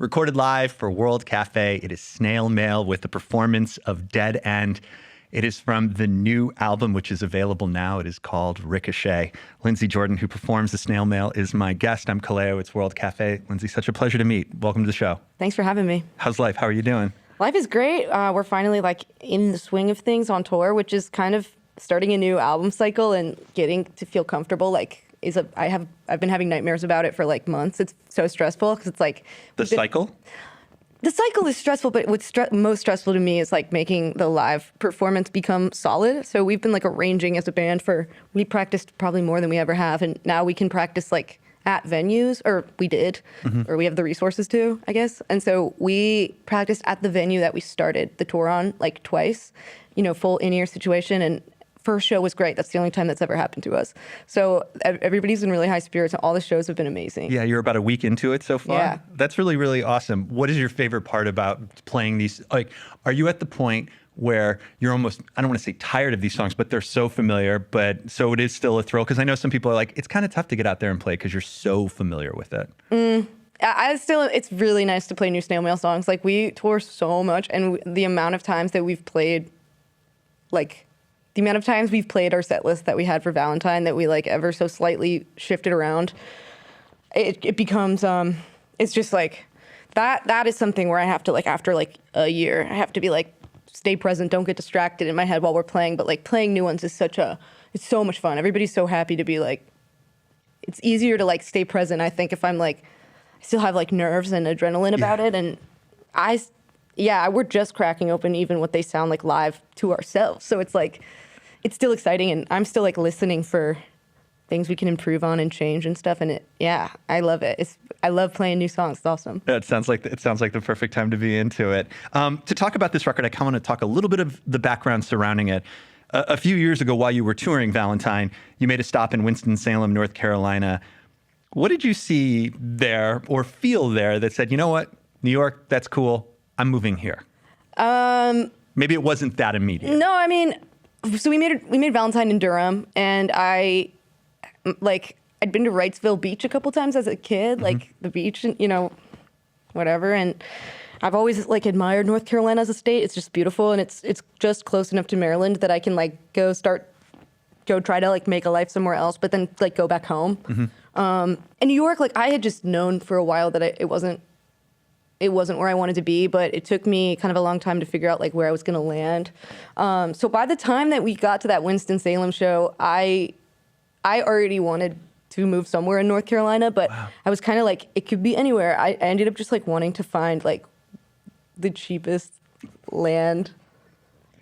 Recorded live for World Cafe, it is Snail Mail with the performance of Dead End. It is from the new album, which is available now. It is called Ricochet. Lindsay Jordan, who performs the Snail Mail, is my guest. I'm Kaleo. It's World Cafe. Lindsay, such a pleasure to meet. Welcome to the show. Thanks for having me. How's life? How are you doing? Life is great. We're finally in the swing of things on tour, which is kind of starting a new album cycle and getting to feel comfortable. I've been having nightmares about it for months. It's so stressful because it's the cycle. The cycle is stressful, but what's most stressful to me is making the live performance become solid. So we've been arranging as a band we practiced probably more than we ever have, and now we can practice at venues, or we did, or we have the resources to, I guess. And so we practiced at the venue that we started the tour on twice, full in-ear situation. And first show was great. That's the only time that's ever happened to us. So everybody's in really high spirits, and all the shows have been amazing. Yeah, you're about a week into it so far. Yeah. That's really, really awesome. What is your favorite part about playing these? Are you at the point where you're almost, I don't want to say tired of these songs, but they're so familiar, but so it is still a thrill? Because I know some people are it's kind of tough to get out there and play because you're so familiar with it. It's really nice to play new Snail Mail songs. We tour so much, and the amount of times that we've played, the amount of times we've played our set list that we had for Valentine that we ever so slightly shifted around, it becomes, it's just that is something where I have to after a year, I have to be stay present, don't get distracted in my head while we're playing. But playing new ones is it's so much fun. Everybody's so happy to be it's easier to stay present. I think if I'm I still have nerves and adrenaline about it. And we're just cracking open even what they sound like live to ourselves. So it's it's still exciting, and I'm still listening for things we can improve on and change and stuff. And I love it. I love playing new songs. It's awesome. Yeah, it sounds like the perfect time to be into it. To talk about this record, I kind of want to talk a little bit of the background surrounding it. A few years ago, while you were touring Valentine, you made a stop in Winston-Salem, North Carolina. What did you see there or feel there that said, you know what, New York, that's cool, I'm moving here? Maybe it wasn't that immediate. No, I mean, so we made Valentine in Durham, and I'd been to Wrightsville Beach a couple times as a kid, the beach, and whatever. And I've always admired North Carolina as a state. It's just beautiful, and it's just close enough to Maryland that I can go try to make a life somewhere else, but then go back home. And New York, I had just known for a while that it wasn't where I wanted to be, but it took me kind of a long time to figure out where I was going to land. So by the time that we got to that Winston-Salem show, I already wanted to move somewhere in North Carolina, but wow. I was kind of it could be anywhere. I ended up just wanting to find the cheapest land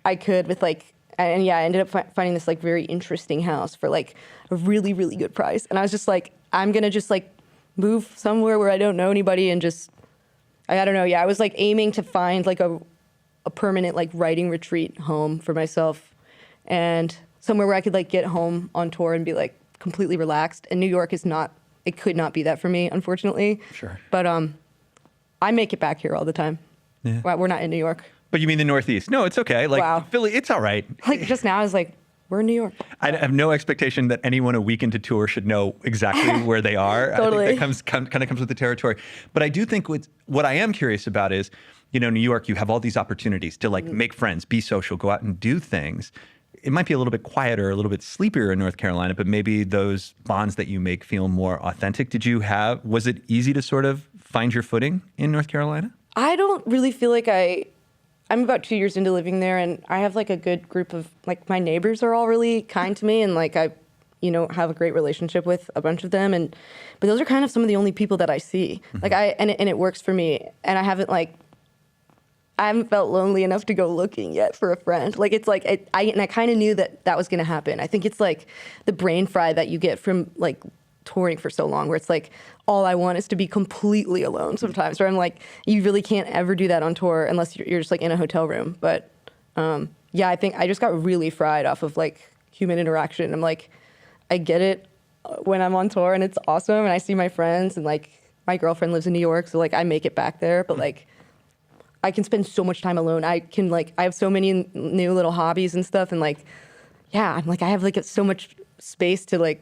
I could with I ended up finding this finding this interesting house for a really, really good price. And I was just I'm going to just move somewhere where I don't know anybody and just, I don't know. Yeah, I was aiming to find a permanent writing retreat home for myself, and somewhere where I could get home on tour and be completely relaxed. And New York is not, it could not be that for me, unfortunately. Sure. But I make it back here all the time. Yeah. Well, we're not in New York. But you mean the Northeast? No, it's okay. Wow. Philly, it's all right. Just now I was we're in New York. I have no expectation that anyone a week into tour should know exactly where they are. Totally. I think that kind of comes with the territory. But I do think what I am curious about is, New York, you have all these opportunities to make friends, be social, go out and do things. It might be a little bit quieter, a little bit sleepier in North Carolina, but maybe those bonds that you make feel more authentic. Was it easy to sort of find your footing in North Carolina? I don't really feel I'm about 2 years into living there, and I have a good group of my neighbors are all really kind to me, and I have a great relationship with a bunch of them, but those are kind of some of the only people that I see. And it works for me, and I haven't felt lonely enough to go looking yet for a friend. I kind of knew that was going to happen. I think it's the brain fry that you get from touring for so long, where it's all I want is to be completely alone sometimes, where I'm you really can't ever do that on tour unless you're just in a hotel room. But I think I just got really fried off of human interaction. I'm I get it when I'm on tour, and it's awesome, and I see my friends, and my girlfriend lives in New York, so I make it back there, but I can spend so much time alone. I can I have so many new little hobbies and stuff, and I'm I have so much space to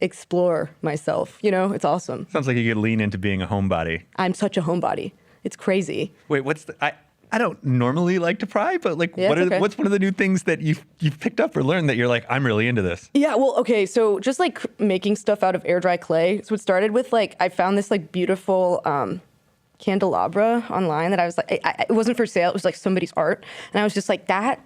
explore myself. You know, it's awesome. Sounds like you could lean into being a homebody. I'm such a homebody. It's crazy. Wait, I don't normally like to pry, but like, Yeah, it's okay. what's one of the new things that you've picked up or learned that you're like, I'm really into this? Yeah, well, okay, so just like making stuff out of air dry clay. So it started with like, I found this like beautiful candelabra online that I was like, it wasn't for sale. It was like somebody's art. And I was just like, that,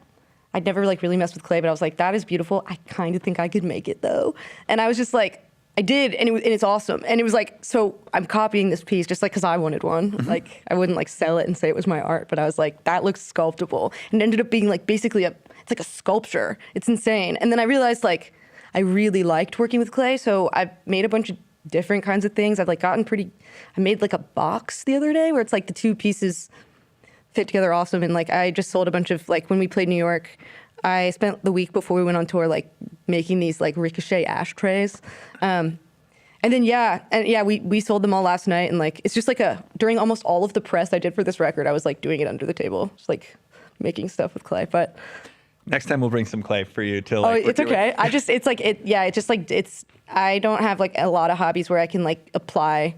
I'd never like really messed with clay, but I was like, that is beautiful. I kind of think I could make it though. And I was just like, I did, and it's awesome. And it was like, so I'm copying this piece just like because I wanted one. Like I wouldn't like sell it and say it was my art, but I was like, that looks sculptable. And it ended up being like basically it's like a sculpture. It's insane. And then I realized like I really liked working with clay, so I've made a bunch of different kinds of things. I've like I made like a box the other day where it's like the two pieces fit together awesome. And like I just sold a bunch of like when we played New York, I spent the week before we went on tour like making these like Ricochet ashtrays. And then we sold them all last night, and like it's just like during almost all of the press I did for this record, I was like doing it under the table, just like making stuff with clay. But next time we'll bring some clay for you to like. Oh, it's okay. I don't have like a lot of hobbies where I can like apply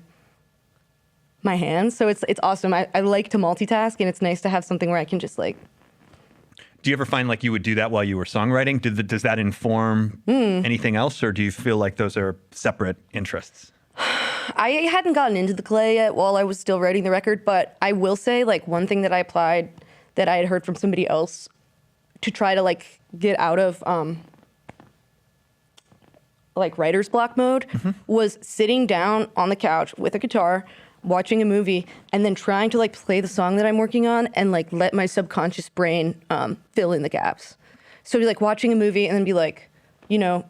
my hands, so it's awesome. I like to multitask, and it's nice to have something where I can just like. Do you ever find like you would do that while you were songwriting? Does that inform anything else, or do you feel like those are separate interests? I hadn't gotten into the clay yet while I was still writing the record, but I will say like one thing that I applied that I had heard from somebody else to try to like get out of like writer's block mode was sitting down on the couch with a guitar, watching a movie, and then trying to like play the song that I'm working on and like let my subconscious brain fill in the gaps. So like watching a movie and then be like, you know,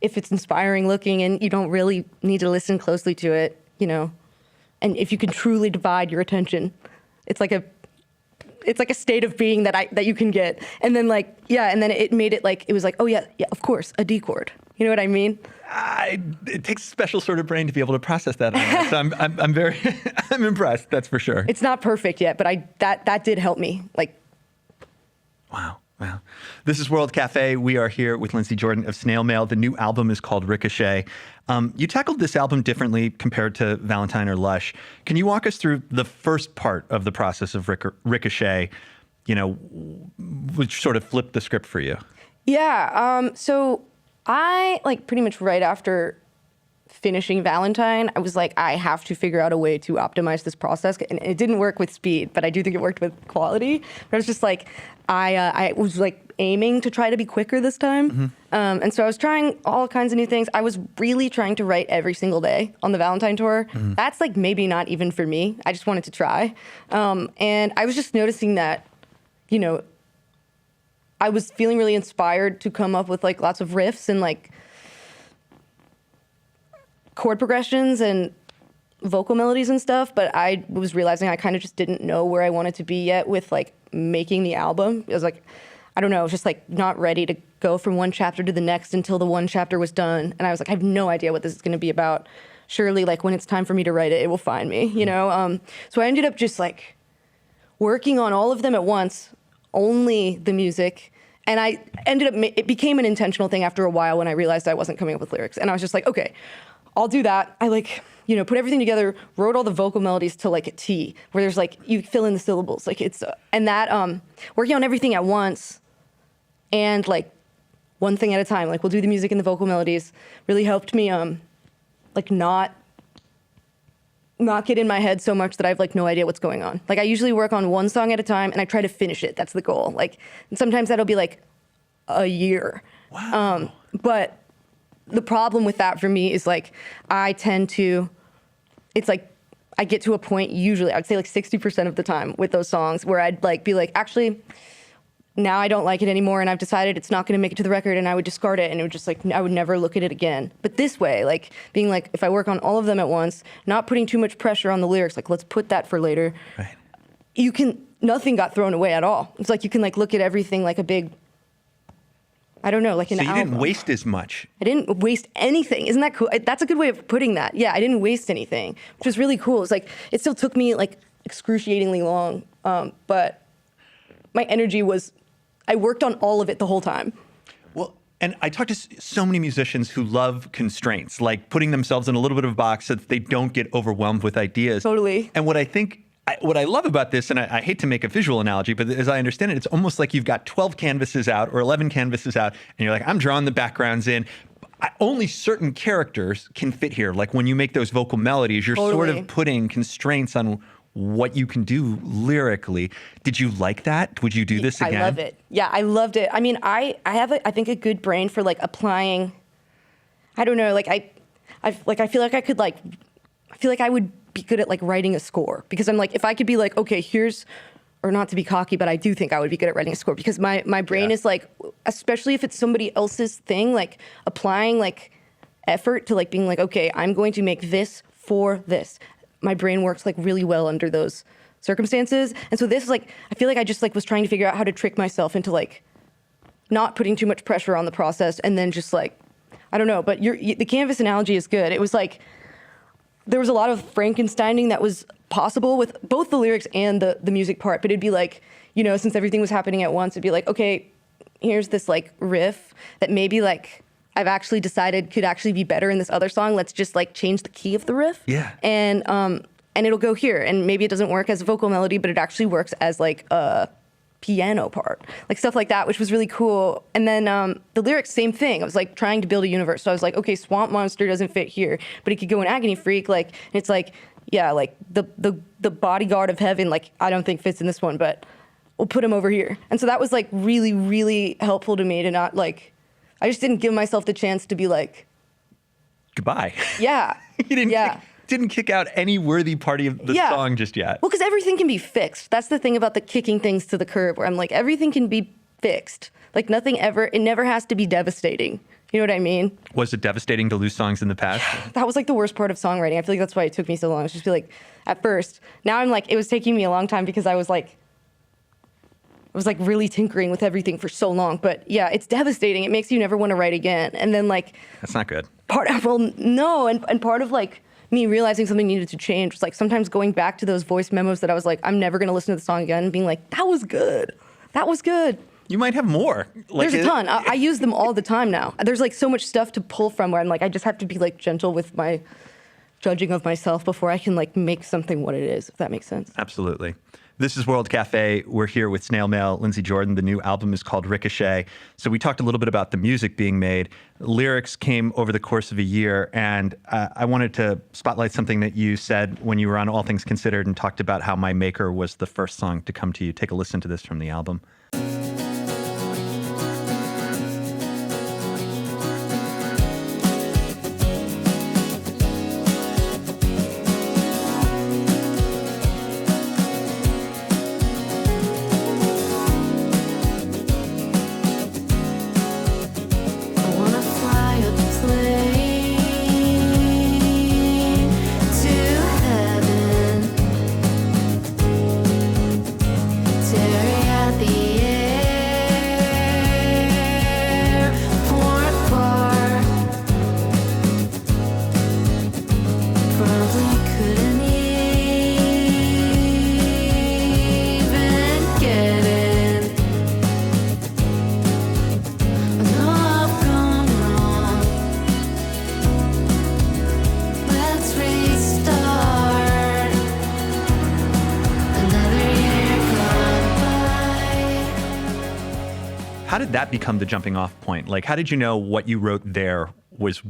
if it's inspiring looking and you don't really need to listen closely to it, you know, and if you can truly divide your attention, it's like a state of being that you can get. And then like, yeah, and then it made it like, it was like, oh yeah, of course, a D chord. You know what I mean? It takes a special sort of brain to be able to process that. So I'm very, I'm impressed. That's for sure. It's not perfect yet, but that did help me. Like, wow. This is World Cafe. We are here with Lindsey Jordan of Snail Mail. The new album is called Ricochet. You tackled this album differently compared to Valentine or Lush. Can you walk us through the first part of the process of Ricochet, you know, which sort of flipped the script for you? Yeah. So I, like, pretty much right after finishing Valentine, I was like, I have to figure out a way to optimize this process. And it didn't work with speed, but I do think it worked with quality. But I was just like, I was like aiming to try to be quicker this time. And so I was trying all kinds of new things. I was really trying to write every single day on the Valentine tour. That's like maybe not even for me. I just wanted to try. And I was just noticing that, you know, I was feeling really inspired to come up with like lots of riffs and like chord progressions and vocal melodies and stuff, but I was realizing I kind of just didn't know where I wanted to be yet with like making the album. It was like, I don't know, I was just like not ready to go from one chapter to the next until the one chapter was done. And I was like, I have no idea what this is going to be about. Surely like when it's time for me to write it, it will find me, you know? So I ended up just like working on all of them at once, only the music. And I ended up, it became an intentional thing after a while when I realized I wasn't coming up with lyrics. And I was just like, okay, I'll do that. I like, you know, put everything together, wrote all the vocal melodies to like a T, where there's like, you fill in the syllables. Like it's, and that, working on everything at once and like one thing at a time, like we'll do the music and the vocal melodies, really helped me, like not get in my head so much that I have like no idea what's going on. Like I usually work on one song at a time and I try to finish it. That's the goal. Like, and sometimes that'll be like a year. Wow. But the problem with that for me is like, I tend to, it's like, I get to a point usually, I would say like 60% of the time with those songs where I'd like be like, actually, now I don't like it anymore and I've decided it's not going to make it to the record, and I would discard it, and it would just like, I would never look at it again. But this way, like being like, if I work on all of them at once, not putting too much pressure on the lyrics, like let's put that for later. Right. You can, nothing got thrown away at all. It's like you can like look at everything like a big, I don't know, like an album. So you didn't waste as much. I didn't waste anything. Isn't that cool? That's a good way of putting that. Yeah, I didn't waste anything, which was really cool. It's like, it still took me like excruciatingly long, but my energy was, I worked on all of it the whole time. Well, And I talk to so many musicians who love constraints, like putting themselves in a little bit of a box so that they don't get overwhelmed with ideas. Totally. And what I love about this, and I hate to make a visual analogy, but as I understand it, it's almost like you've got 12 canvases out or 11 canvases out, and you're like, I'm drawing the backgrounds in. Only certain characters can fit here. Like when you make those vocal melodies, you're sort of putting constraints on what you can do lyrically. Did you like that? Would you do this again? I love it. Yeah, I loved it. I mean, I have I think a good brain for like applying. I don't know, like I feel like I could like, I feel like I would be good at like writing a score, because I'm like, if I could be like, okay, here's, or not to be cocky, but I do think I would be good at writing a score, because my brain is like, especially if it's somebody else's thing, like applying like effort to like being like, okay, I'm going to make this for this. My brain works like really well under those circumstances. And so this is like, I feel like I just like was trying to figure out how to trick myself into like not putting too much pressure on the process, and then just like, I don't know, but the canvas analogy is good. It was like, there was a lot of Frankensteining that was possible with both the lyrics and the music part, but it'd be like, you know, since everything was happening at once, it'd be like, okay, here's this like riff that maybe like I've actually decided could actually be better in this other song. Let's just like change the key of the riff. Yeah. And it'll go here. And maybe it doesn't work as a vocal melody, but it actually works as like a piano part, like stuff like that, which was really cool. And then the lyrics, same thing. I was like trying to build a universe. So I was like, okay, Swamp Monster doesn't fit here, but it could go in Agony Freak. Like, and it's like, yeah, like the bodyguard of heaven, like I don't think fits in this one, but we'll put him over here. And so that was like really, really helpful to me to not like, I just didn't give myself the chance to be like, goodbye. Yeah. You didn't kick out any worthy part of the song just yet. Well, because everything can be fixed. That's the thing about the kicking things to the curb, where I'm like, everything can be fixed. Like nothing ever, it never has to be devastating. You know what I mean? Was it devastating to lose songs in the past? That was like the worst part of songwriting. I feel like that's why it took me so long. It's just be like, at first, now I'm like, it was taking me a long time because I was like really tinkering with everything for so long. But yeah, it's devastating. It makes you never want to write again. And then like, that's not good. No. And part of like me realizing something needed to change was like sometimes going back to those voice memos that I was like, I'm never going to listen to the song again, and being like, that was good. That was good. You might have more. There's a ton. I use them all the time now. There's like so much stuff to pull from where I'm like, I just have to be like gentle with my judging of myself before I can like make something what it is, if that makes sense. Absolutely. This is World Cafe. We're here with Snail Mail, Lindsey Jordan. The new album is called Ricochet. So we talked a little bit about the music being made. Lyrics came over the course of a year, and I wanted to spotlight something that you said when you were on All Things Considered and talked about how My Maker was the first song to come to you. Take a listen to this from the album. How did that become the jumping off point? Like, how did you know what you wrote there was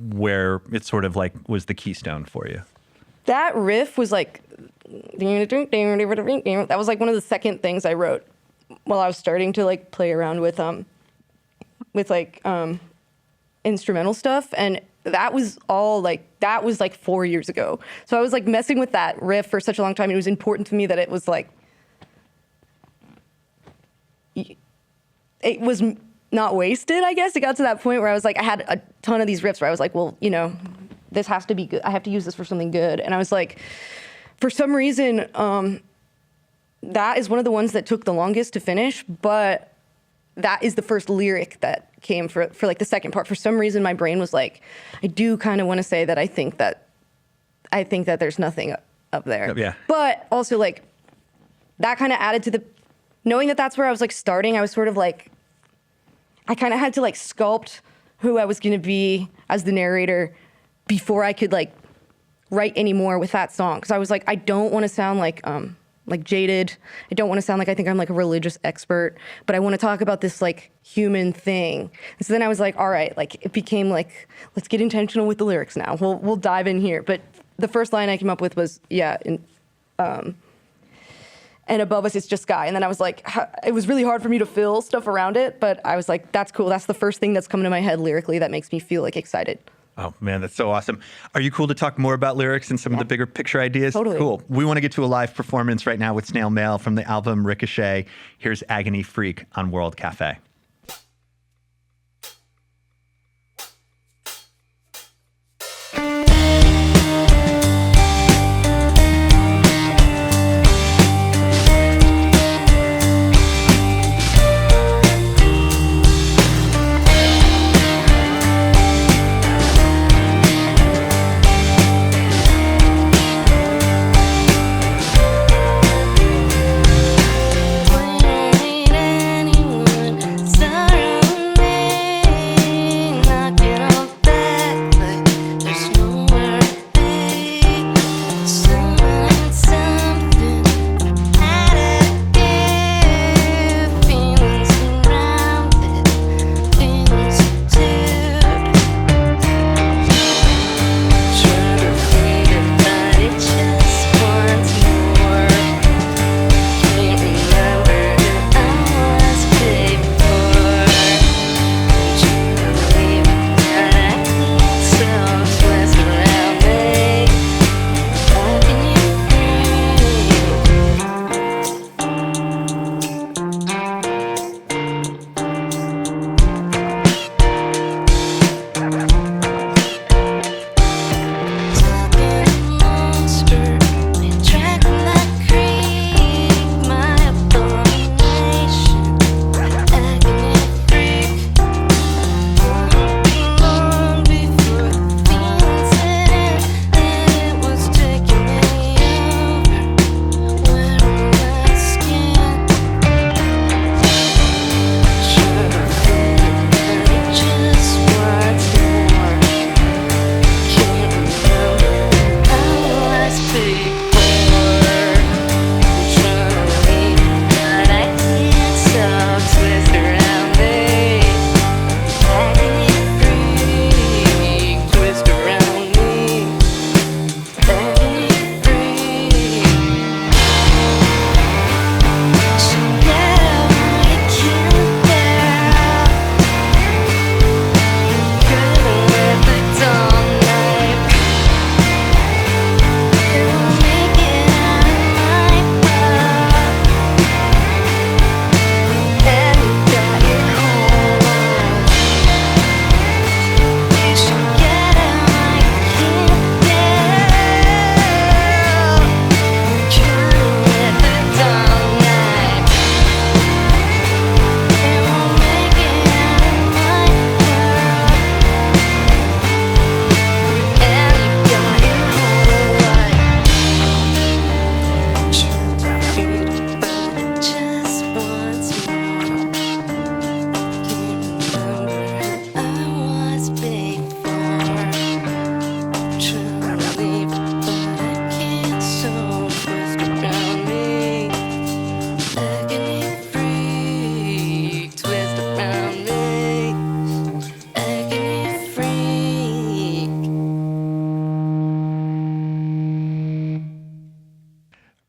where it sort of like was the keystone for you? That riff was like, that was like one of the second things I wrote while I was starting to like play around with instrumental stuff. And that was all like, that was like 4 years ago. So I was like messing with that riff for such a long time. It was important to me that it was like, it was not wasted, I guess. It got to that point where I was like, I had a ton of these riffs where I was like, well, you know, this has to be good. I have to use this for something good. And I was like, for some reason, that is one of the ones that took the longest to finish, but that is the first lyric that came for like the second part. For some reason, my brain was like, I do kind of want to say that I think that there's nothing up there. Yeah. But also like that kind of added to the, knowing that that's where I was like starting, I was sort of like, I kind of had to like sculpt who I was going to be as the narrator before I could like write anymore with that song. Cause I was like, I don't want to sound like jaded. I don't want to sound like I think I'm like a religious expert, but I want to talk about this like human thing. And so then I was like, all right, like it became like, let's get intentional with the lyrics now. We'll dive in here. But the first line I came up with was, and above us it's just sky. And then I was like, it was really hard for me to fill stuff around it, but I was like, that's cool. That's the first thing that's coming to my head lyrically that makes me feel like excited. Oh man, that's so awesome. Are you cool to talk more about lyrics and some of the bigger picture ideas? Totally. Cool. We want to get to a live performance right now with Snail Mail from the album Ricochet. Here's Agony Freak on World Cafe.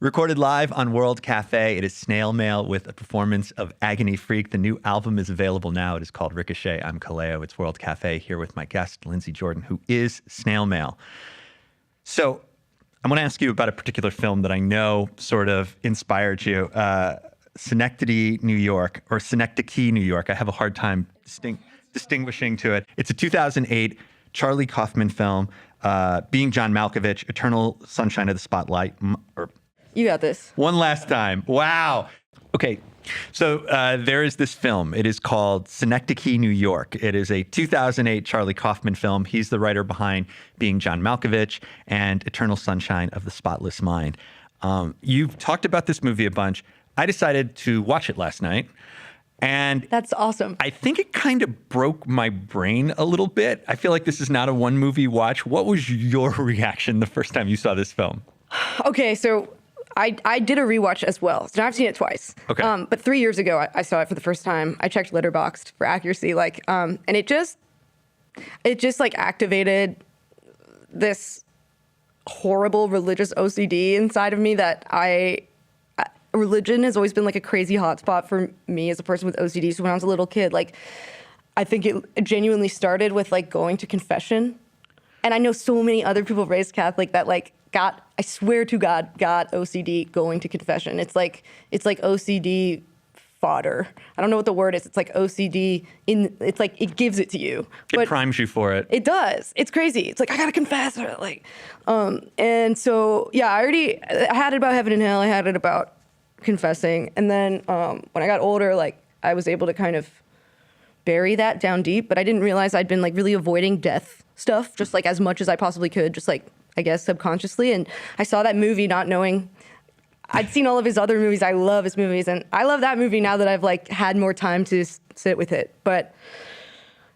Recorded live on World Cafe, it is Snail Mail with a performance of Agony Freak. The new album is available now. It is called Ricochet. I'm Kaleo. It's World Cafe here with my guest, Lindsay Jordan, who is Snail Mail. So I want to ask you about a particular film that I know sort of inspired you. Schenectady, New York, or Synecdoche, New York. I have a hard time distinguishing to it. It's a 2008 Charlie Kaufman film, Being John Malkovich, Eternal Sunshine of the Spotlight. You got this. One last time. Wow. Okay. So there is this film. It is called Synecdoche, New York. It is a 2008 Charlie Kaufman film. He's the writer behind Being John Malkovich and Eternal Sunshine of the Spotless Mind. You've talked about this movie a bunch. I decided to watch it last night. And That's awesome. I think it kind of broke my brain a little bit. I feel like this is not a one movie watch. What was your reaction the first time you saw this film? Okay, so I did a rewatch as well. So I've seen it twice. Okay. But 3 years ago, I saw it for the first time. I checked Letterboxd for accuracy, and it just like activated this horrible religious OCD inside of me that religion has always been like a crazy hotspot for me as a person with OCD. So when I was a little kid, like, I think it genuinely started with like going to confession. And I know so many other people raised Catholic that like I swear to God, got OCD going to confession. It's like OCD fodder. I don't know what the word is. It's like OCD it's like it gives it to you. It primes you for it. It does. It's crazy. It's like I gotta confess. And so yeah, I had it about heaven and hell. I had it about confessing. And then when I got older, like I was able to kind of bury that down deep, but I didn't realize I'd been like really avoiding death stuff just like as much as I possibly could, just like I guess subconsciously. And I saw that movie not knowing I'd seen all of his other movies. I love his movies, and I love that movie now that I've like had more time to sit with it. But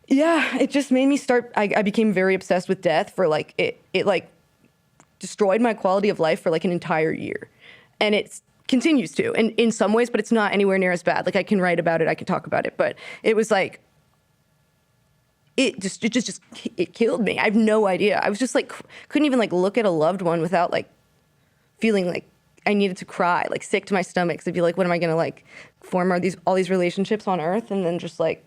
yeah, it just made me start. I became very obsessed with death for like it like destroyed my quality of life for like an entire year, and it continues to in some ways, but it's not anywhere near as bad. Like I can write about it, I can talk about it, but it was like it killed me. I have no idea. I was just like couldn't even like look at a loved one without like feeling like I needed to cry, like sick to my stomach. 'Cause I'd be like, what am I gonna like form all these relationships on earth and then just like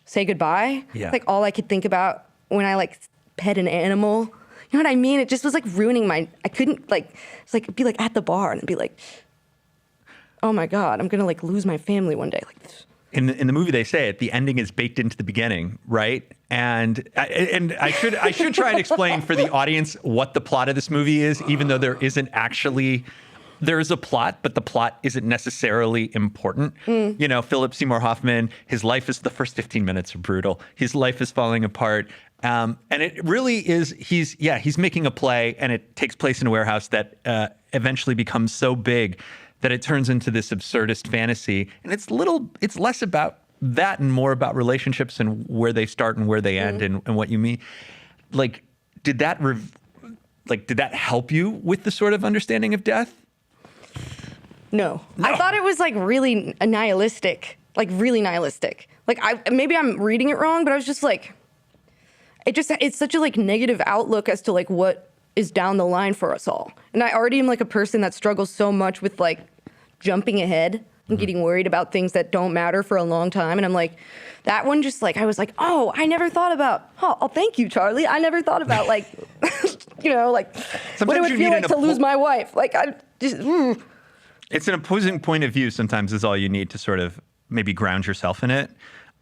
say goodbye? Yeah. Like all I could think about when I like pet an animal. You know what I mean? It just was like ruining I couldn't like, it's like be like at the bar and be like, oh my God, I'm gonna like lose my family one day. Like In the movie, they say it. The ending is baked into the beginning, right? And I should try and explain for the audience what the plot of this movie is, even though there is a plot, but the plot isn't necessarily important. You know, Philip Seymour Hoffman, his life is the first 15 minutes are brutal. His life is falling apart. And it really is, he's making a play, and it takes place in a warehouse that eventually becomes so big that it turns into this absurdist fantasy. And it's less about that and more about relationships and where they start and where they end and what you mean. Like, did that help you with the sort of understanding of death? No. I thought it was like really nihilistic, like really nihilistic. Like maybe I'm reading it wrong, but I was just like, it's such a like negative outlook as to like what is down the line for us all. And I already am like a person that struggles so much with like jumping ahead and getting worried about things that don't matter for a long time. And I'm like, that one just like, I was like, oh, I never thought about, oh, thank you, Charlie. I never thought about like, you know, like Sometimes what it would feel like to lose my wife. Like I just, It's an opposing point of view sometimes is all you need to sort of maybe ground yourself in it.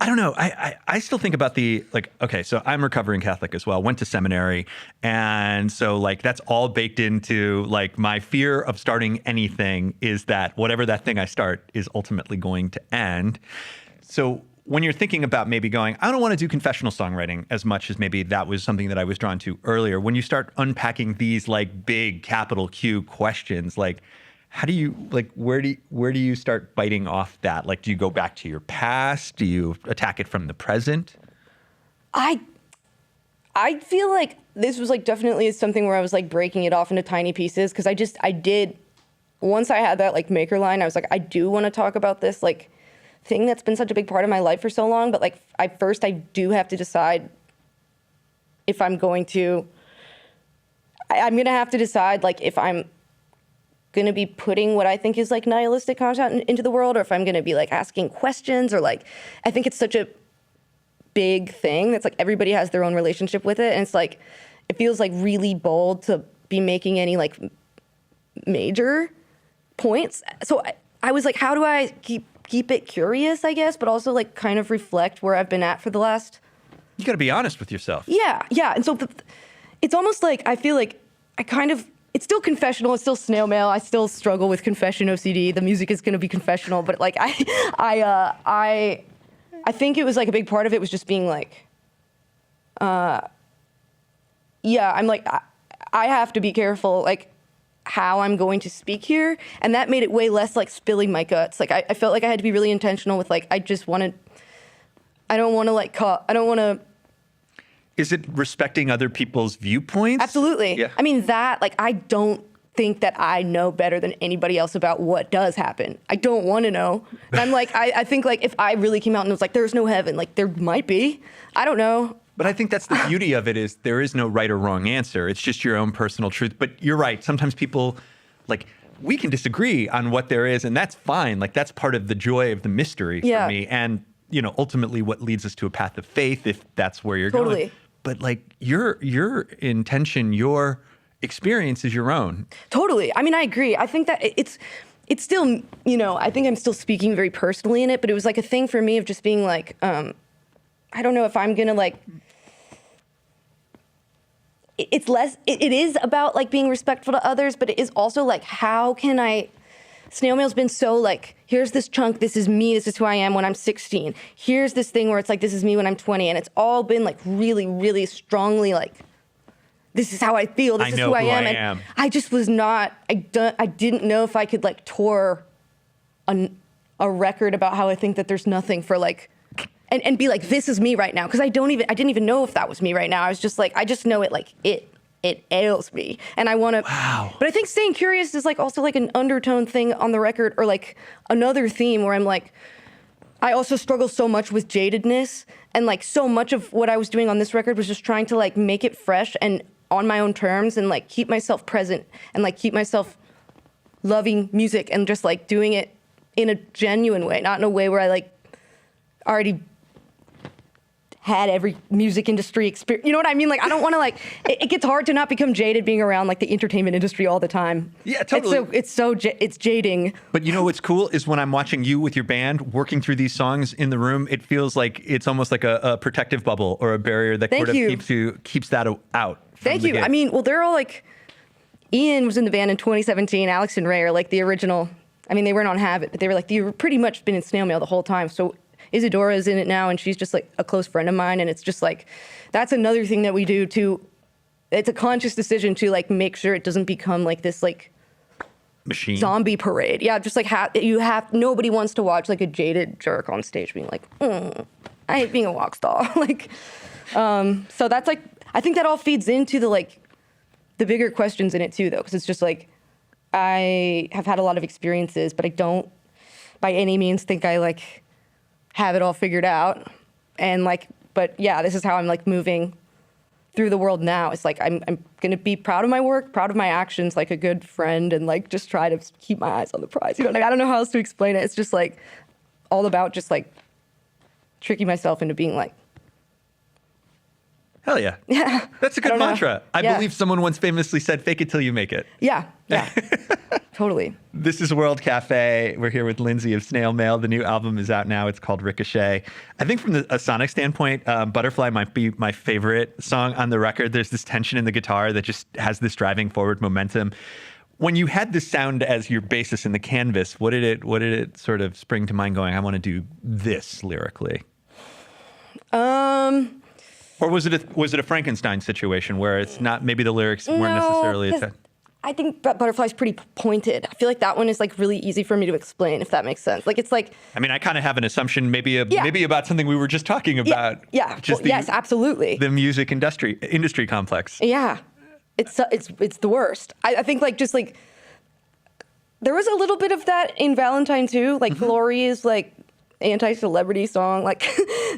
I don't know. I still think about okay, so I'm recovering Catholic as well, went to seminary. And so like, that's all baked into like my fear of starting anything is that whatever that thing I start is ultimately going to end. So when you're thinking about maybe going, I don't want to do confessional songwriting as much as maybe that was something that I was drawn to earlier. When you start unpacking these like big capital Q questions, like, how do you like where do you start biting off that? Like, do you go back to your past? Do you attack it from the present? I feel like this was like definitely something where I was like breaking it off into tiny pieces because I did once I had that like maker line, I was like, I do want to talk about this like thing that's been such a big part of my life for so long, but like I do have to decide if I'm going to decide like if I'm going to be putting what I think is like nihilistic content into the world, or if I'm going to be like asking questions, or like, I think it's such a big thing that's like everybody has their own relationship with it. And it's like, it feels like really bold to be making any like major points. So I was like, how do I keep it curious, I guess, but also like kind of reflect where I've been at for the last. You got to be honest with yourself. Yeah. And so it's almost like, I feel like it's still confessional. It's still snail mail. I still struggle with confession OCD. The music is going to be confessional, but like I think it was like a big part of it was just being like, I'm like, I have to be careful. Like how I'm going to speak here. And that made it way less like spilling my guts. Like I felt like I had to be really intentional with like, I don't want to. Is it respecting other people's viewpoints? Absolutely. Yeah. I mean that, like, I don't think that I know better than anybody else about what does happen. I don't want to know. And I'm like, I think like if I really came out and was like, there's no heaven, like there might be, I don't know. But I think that's the beauty of it is there is no right or wrong answer. It's just your own personal truth. But you're right. Sometimes people, like, we can disagree on what there is, and that's fine. Like, that's part of the joy of the mystery for me. And, you know, ultimately what leads us to a path of faith, if that's where you're going. But, like, your intention, your experience is your own. Totally. I mean, I agree. I think that it's still, you know, I think I'm still speaking very personally in it, but it was like a thing for me of just being like, I don't know if I'm going to like, it is about like being respectful to others, but it is also like, how can Snail Mail's been so like, here's this chunk, this is me, this is who I am when I'm 16. Here's this thing where it's like, this is me when I'm 20. And it's all been like really, really strongly like, this is how I feel, this is who I am. And I just was not, I didn't know if I could like tour a record about how I think that there's nothing for like, and be like, this is me right now. Cause I didn't even know if that was me right now. I was just like, I just know it like it ails me. And I want to, but I think staying curious is like also like an undertone thing on the record, or like another theme where I'm like, I also struggle so much with jadedness, and like so much of what I was doing on this record was just trying to like make it fresh and on my own terms, and like keep myself present and like keep myself loving music and just like doing it in a genuine way, not in a way where I like already had every music industry experience. You know what I mean? Like, I don't want to like, it gets hard to not become jaded being around like the entertainment industry all the time. Yeah, totally. It's jading. But you know what's cool is when I'm watching you with your band working through these songs in the room, it feels like it's almost like a protective bubble or a barrier that keeps that out. Thank you. I mean, well, they're all like, Ian was in the band in 2017. Alex and Ray are like the original. I mean, they weren't on Have It, but they were like, they were pretty much been in Snail Mail the whole time. So Isadora is in it now, and she's just like a close friend of mine. And it's just like, that's another thing that we do too. It's a conscious decision to like make sure it doesn't become like this like machine zombie parade. Yeah, just like nobody wants to watch like a jaded jerk on stage being like, I hate being a rock star. Like, so that's like, I think that all feeds into the like the bigger questions in it too, though, because it's just like I have had a lot of experiences, but I don't by any means think I like have it all figured out. And like, but yeah, this is how I'm like moving through the world now. It's like, I'm going to be proud of my work, proud of my actions, like a good friend, and like, just try to keep my eyes on the prize. You know, like, I don't know how else to explain it. It's just like all about just like tricking myself into being like, hell yeah. Yeah. That's a good mantra. I believe someone once famously said, fake it till you make it. Yeah. Yeah. Totally. This is World Cafe. We're here with Lindsay of Snail Mail. The new album is out now. It's called Ricochet. I think from a sonic standpoint, Butterfly might be my favorite song on the record. There's this tension in the guitar that just has this driving forward momentum. When you had this sound as your basis in the canvas, what did it sort of spring to mind going, I want to do this lyrically? Or was it a Frankenstein situation where it's not, maybe the lyrics weren't necessarily I think Butterfly's pretty pointed. I feel like that one is like really easy for me to explain, if that makes sense. Like, it's like, I mean, I kind of have an assumption, maybe about something we were just talking about. Yeah. Yes, absolutely. The music industry complex. Yeah. It's the worst. I think like just like there was a little bit of that in Valentine too. Like Glory is like anti-celebrity song. Like,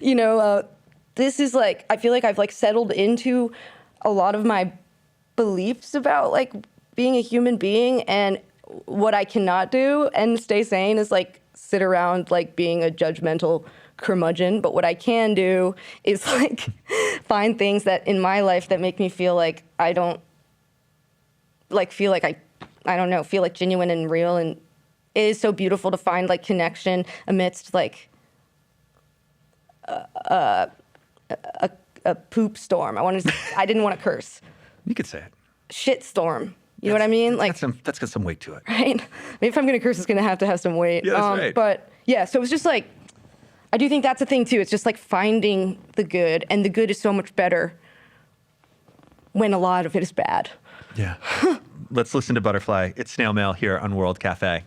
you know, this is like, I feel like I've like settled into a lot of my beliefs about like being a human being, and what I cannot do and stay sane is like sit around like being a judgmental curmudgeon. But what I can do is like find things that in my life that make me feel like I don't like feel like I don't know, feel like genuine and real. And it is so beautiful to find like connection amidst like a poop storm. I didn't want to curse. You could say it. Shit storm. You know what I mean? Like, that's got some weight to it. Right? Maybe if I'm going to curse, it's going to have some weight. Yeah, that's right. But yeah, so it's just like, I do think that's a thing too. It's just like finding the good, and the good is so much better when a lot of it is bad. Yeah. Let's listen to Butterfly. It's Snail Mail here on World Cafe.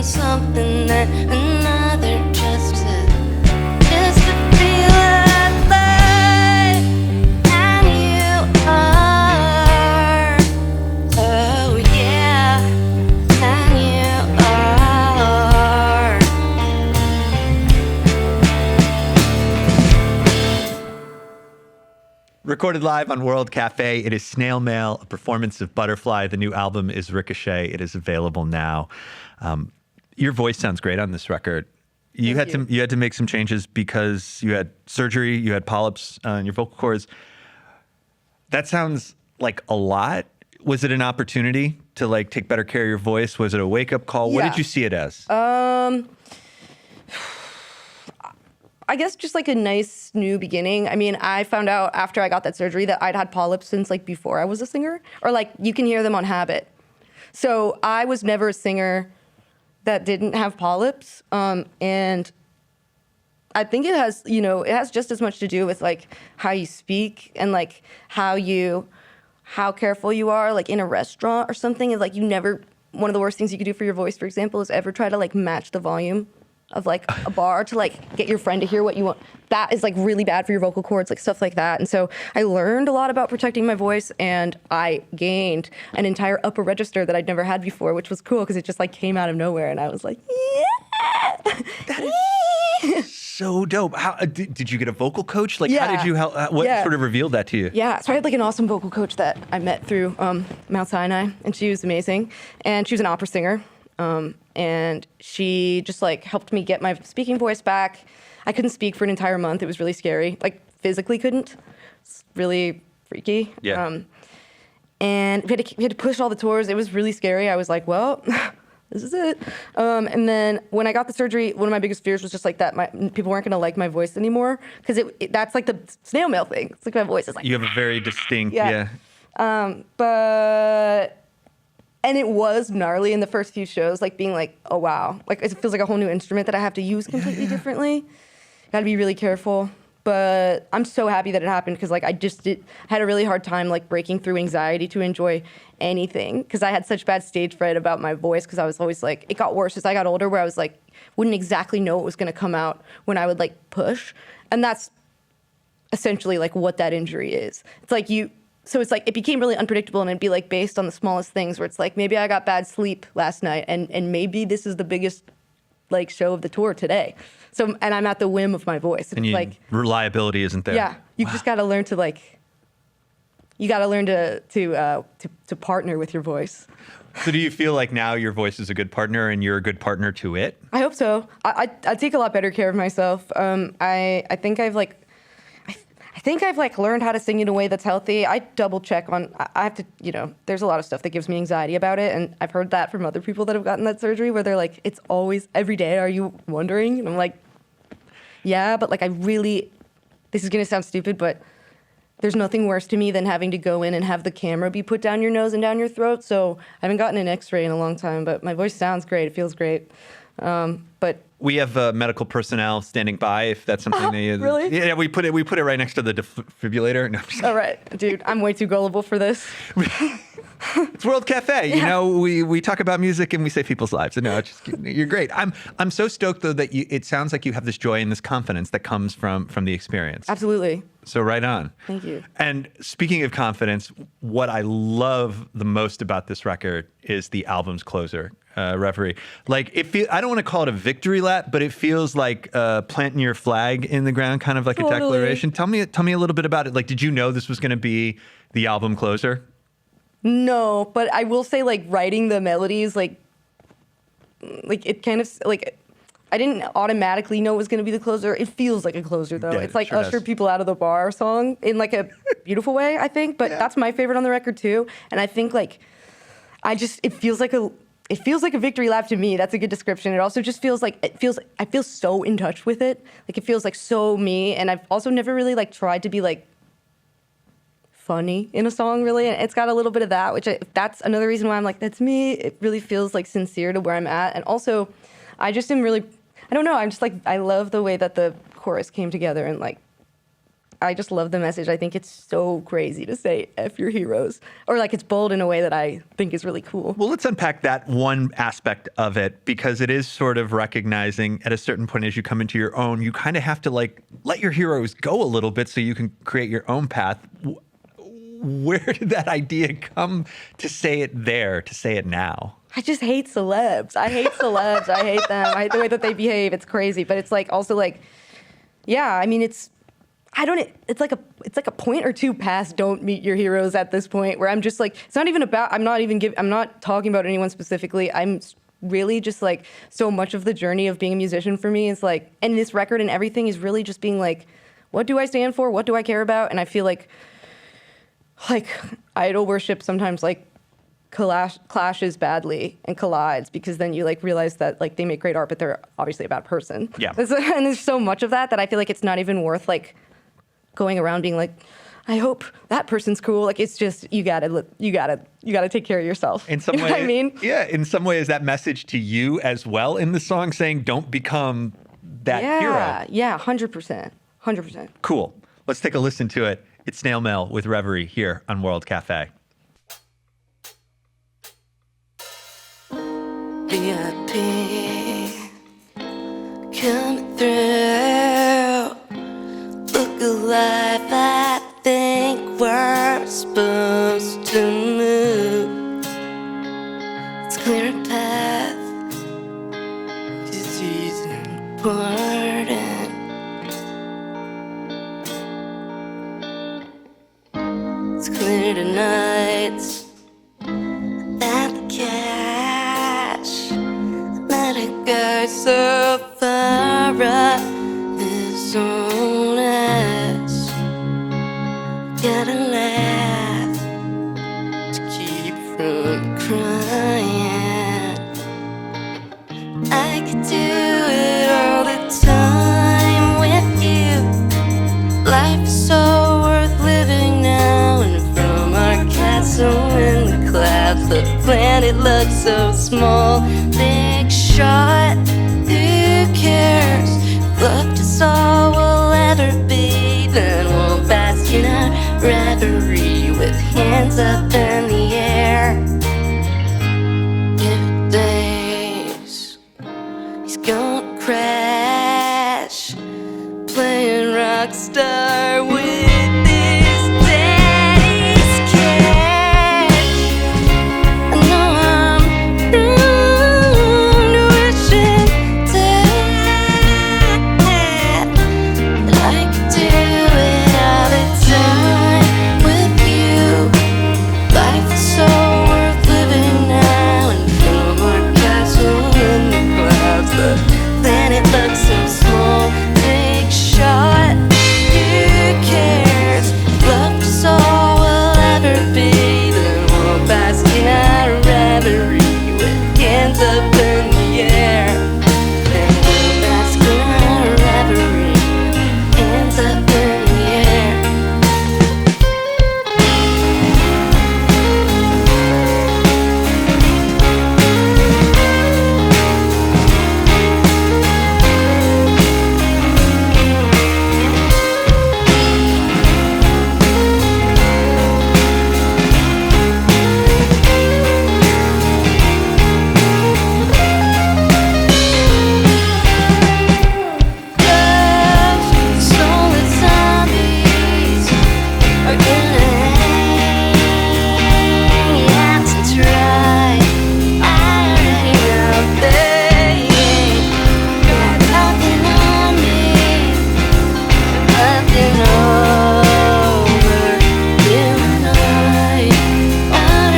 Something that another just to feel alive, and you are, oh yeah, and you are. Recorded live on World Cafe, it is Snail Mail, a performance of Butterfly. The new album is Ricochet. It is available now. Your voice sounds great on this record. You had to make some changes because you had surgery, you had polyps in your vocal cords. That sounds like a lot. Was it an opportunity to like take better care of your voice? Was it a wake-up call? Yeah. What did you see it as? I guess just like a nice new beginning. I mean, I found out after I got that surgery that I'd had polyps since like before I was a singer, or like you can hear them on habit. So I was never a singer that didn't have polyps. And I think it has, it has just as much to do with like how you speak and like how careful you are, like in a restaurant or something. And like one of the worst things you could do for your voice, for example, is ever try to like match the volume of like a bar to like get your friend to hear what you want. That is like really bad for your vocal cords, like stuff like that. And so I learned a lot about protecting my voice, and I gained an entire upper register that I'd never had before, which was cool because it just like came out of nowhere, and I was like, yeah. That is so dope. How did you get a vocal coach? Like, Yeah. how did you help? What Yeah. sort of revealed that to you? Yeah, so I had like an awesome vocal coach that I met through Mount Sinai, and she was amazing. And she was an opera singer. And she just like helped me get my speaking voice back. I couldn't speak for an entire month. It was really scary. Like physically couldn't. It's really freaky. Yeah. And we had to push all the tours. It was really scary. I was like, well, this is it. And then when I got the surgery, one of my biggest fears was just like that people weren't going to like my voice anymore. Because that's like the snail mail thing. It's like my voice is like... You have a very distinct, Yeah. And it was gnarly in the first few shows, like being like, oh, wow. Like it feels like a whole new instrument that I have to use completely differently. Got to be really careful. But I'm so happy that it happened because like I had a really hard time like breaking through anxiety to enjoy anything because I had such bad stage fright about my voice because I was always like, it got worse as I got older where I was like, wouldn't exactly know what was going to come out when I would like push. And that's essentially like what that injury is. It's like so it's like it became really unpredictable and it'd be like based on the smallest things where it's like maybe I got bad sleep last night and maybe this is the biggest like show of the tour today. So and I'm at the whim of my voice. And it's like reliability isn't there. Yeah, you just got to learn to like. You got to learn to partner with your voice. So do you feel like now your voice is a good partner and you're a good partner to it? I hope so. I take a lot better care of myself. I think I've like. I think I've like learned how to sing in a way that's healthy. I double check on. I have to, there's a lot of stuff that gives me anxiety about it, and I've heard that from other people that have gotten that surgery, where they're like, it's always every day. Are you wondering? And I'm like, yeah, but like this is gonna sound stupid, but there's nothing worse to me than having to go in and have the camera be put down your nose and down your throat. So I haven't gotten an X-ray in a long time, but my voice sounds great. It feels great. But we have medical personnel standing by if that's something they really? Yeah, we put it right next to the defibrillator. No, I'm just all right, dude, I'm way too gullible for this. It's World Cafe. Yeah. We talk about music and we save people's lives. No, it's just, you're great. I'm so stoked though that it sounds like you have this joy and this confidence that comes from the experience. Absolutely. So right on. Thank you. And speaking of confidence, what I love the most about this record is the album's closer, Reverie. Like I don't want to call it a victory lap, but it feels like planting your flag in the ground, kind of like Totally. a declaration. Tell me a little bit about it. Like, did you know this was going to be the album closer? No, but I will say, like, writing the melodies, like it kind of, like, I didn't automatically know it was going to be the closer. It feels like a closer, though. Yeah, it's like it sure Usher does. People Out of the Bar song in, like, a beautiful way, I think. But that's my favorite on the record, too. And I think, like, it feels like a victory lap to me. That's a good description. It also just feels like, I feel so in touch with it. Like, it feels like so me. And I've also never really, like, tried to be, like, funny in a song, really, and it's got a little bit of that, which that's another reason why I'm like, that's me. It really feels like sincere to where I'm at, and also I just am really, I don't know, I'm just like, I love the way that the chorus came together, and like I just love the message. I think it's so crazy to say F your heroes, or like it's bold in a way that I think is really cool. Well, let's unpack that one aspect of it, because it is sort of recognizing at a certain point as you come into your own, you kind of have to like let your heroes go a little bit so you can create your own path. Where did that idea come to say it there, to say it now? I just hate celebs. I hate celebs. I hate them. I hate the way that they behave. It's crazy. But it's like also like, yeah, I mean, it's like a point or two past don't meet your heroes at this point where I'm just like, it's not even about, I'm not talking about anyone specifically. I'm really just like, so much of the journey of being a musician for me is like, and this record and everything is really just being like, what do I stand for? What do I care about? And I feel like idol worship sometimes like clashes badly and collides, because then you like realize that like they make great art, but they're obviously a bad person. Yeah. And there's so much of that I feel like it's not even worth like going around being like, I hope that person's cool. Like it's just you gotta take care of yourself. In some you know way, what I mean? Yeah. In some way, is that message to you as well in the song, saying don't become that hero? Yeah, 100%. Cool. Let's take a listen to it. It's Snail Mail with Reverie here on World Cafe. VIP coming through. Look alive, I think we're supposed to move. Let's clear a path. This is important. It's clear tonight that the cash got this on us. Gotta laugh to keep from crying. I could do it all the time with you. Life is so worth living now. And from our castle in the clouds, the planet looks so small. Big shot, who cares? Loved us all will ever be. Then we'll bask in our reverie with hands up in the air. If days he's gonna crash, playing rockstar with his daddy's cash. I know I'm prone to wishing that I could do it all the time with you. Life is so worth living now. And from our castle in the clouds, the planet looks so small. Big shot, who cares? Love is all we'll ever be. Then we'll bask in our reverie with hands up in the air. Then we'll bask in our reverie, hands up in the air. Those stolen zombies are gonna hang out to dry. I already know they ain't got nothing on me, nothing over you and I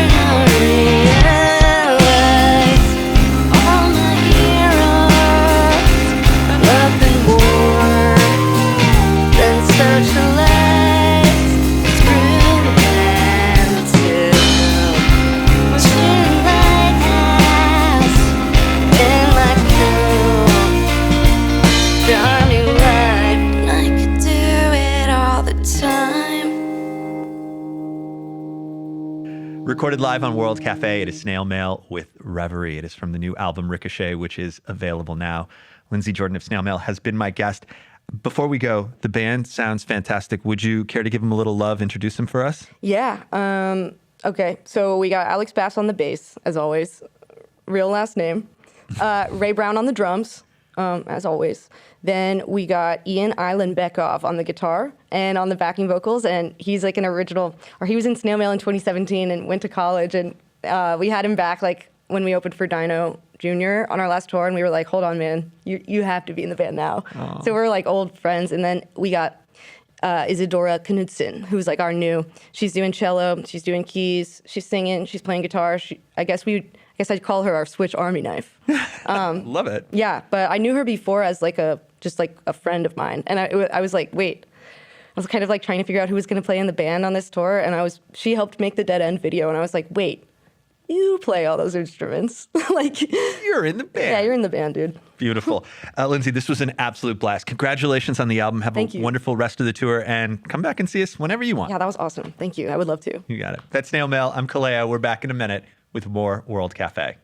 don't realize all my heroes are nothing more than socialites. Screw them too. We're shooting lighthouse in my cool, charming life, and I could do it all the time. Recorded live on World Cafe, it is Snail Mail with Reverie. It is from the new album Ricochet, which is available now. Lindsay Jordan of Snail Mail has been my guest. Before we go, the band sounds fantastic. Would you care to give them a little love, introduce them for us? Yeah. Okay. So we got Alex Bass on the bass, as always. Real last name. Ray Brown on the drums, as always. Then we got Ian Island-Beckhoff on the guitar and on the backing vocals. And he's like an original, or he was in Snail Mail in 2017 and went to college. And we had him back like when we opened for Dino Jr. on our last tour. And we were like, hold on, man, you have to be in the band now. So we're like old friends. And then we got Isadora Knudsen, who's like our new, she's doing cello, she's doing keys, she's singing, she's playing guitar. I guess I'd call her our Switch Army knife. Love it. Yeah, but I knew her before as like just like a friend of mine. And I was like, wait, I was kind of like trying to figure out who was going to play in the band on this tour. And she helped make the Dead End video. And I was like, wait, you play all those instruments. Like, You're in the band. yeah, you're in the band, dude. Beautiful. Lindsay, this was an absolute blast. Congratulations on the album. Have Thank a you. wonderful rest of the tour and come back and see us whenever you want. Yeah, that was awesome. Thank you. I would love to. You got it. That's Snail Mail. I'm Kalea. We're back in a minute with more World Cafe.